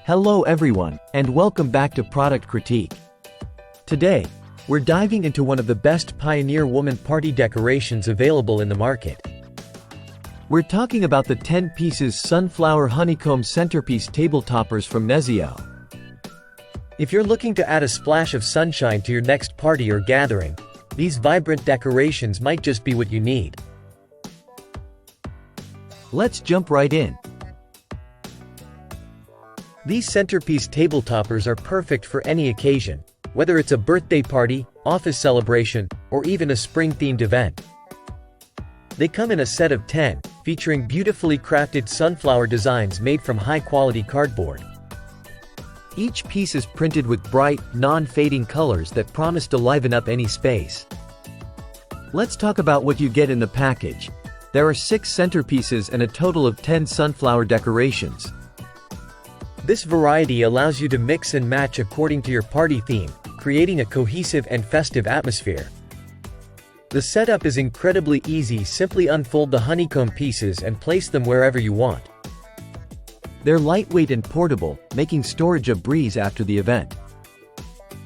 Hello everyone, and welcome back to Product Critique. Today, we're diving into one of the best pioneer woman party decorations available in the market. We're talking about the 10 pieces sunflower honeycomb centerpiece table toppers from Nezyo. If you're looking to add a splash of sunshine to your next party or gathering, these vibrant decorations might just be what you need. Let's jump right in. These centerpiece table toppers are perfect for any occasion, whether it's a birthday party, office celebration, or even a spring-themed event. They come in a set of 10, featuring beautifully crafted sunflower designs made from high-quality cardboard. Each piece is printed with bright, non-fading colors that promise to liven up any space. Let's talk about what you get in the package. There are 6 centerpieces and a total of 10 sunflower decorations. This variety allows you to mix and match according to your party theme, creating a cohesive and festive atmosphere. The setup is incredibly easy. Simply unfold the honeycomb pieces and place them wherever you want. They're lightweight and portable, making storage a breeze after the event.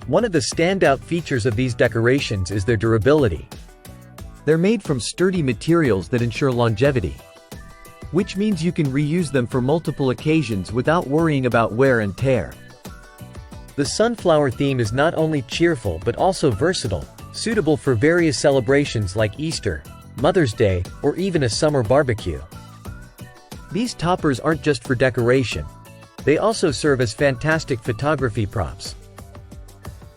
One of the standout features of these decorations is their durability. They're made from sturdy materials that ensure longevity, which means you can reuse them for multiple occasions without worrying about wear and tear. The sunflower theme is not only cheerful but also versatile, suitable for various celebrations like Easter, Mother's Day, or even a summer barbecue. These toppers aren't just for decoration. They also serve as fantastic photography props.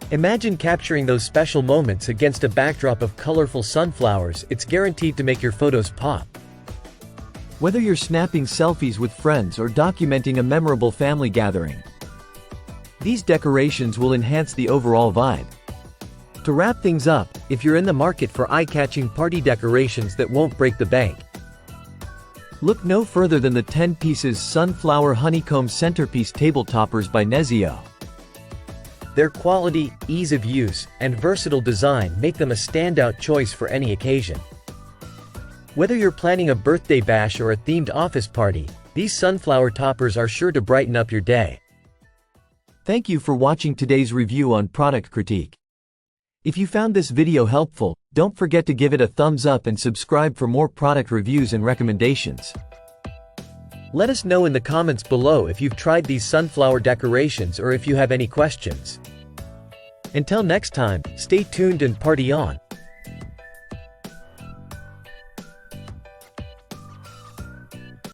Imagine capturing those special moments against a backdrop of colorful sunflowers. It's guaranteed to make your photos pop. Whether you're snapping selfies with friends or documenting a memorable family gathering, these decorations will enhance the overall vibe. To wrap things up, if you're in the market for eye-catching party decorations that won't break the bank, look no further than the 10 pieces sunflower honeycomb centerpiece table toppers by Nezyo. Their quality, ease of use, and versatile design make them a standout choice for any occasion. Whether you're planning a birthday bash or a themed office party, these sunflower toppers are sure to brighten up your day. Thank you for watching today's review on Product Critique. If you found this video helpful, don't forget to give it a thumbs up and subscribe for more product reviews and recommendations. Let us know in the comments below if you've tried these sunflower decorations or if you have any questions. Until next time, stay tuned and party on.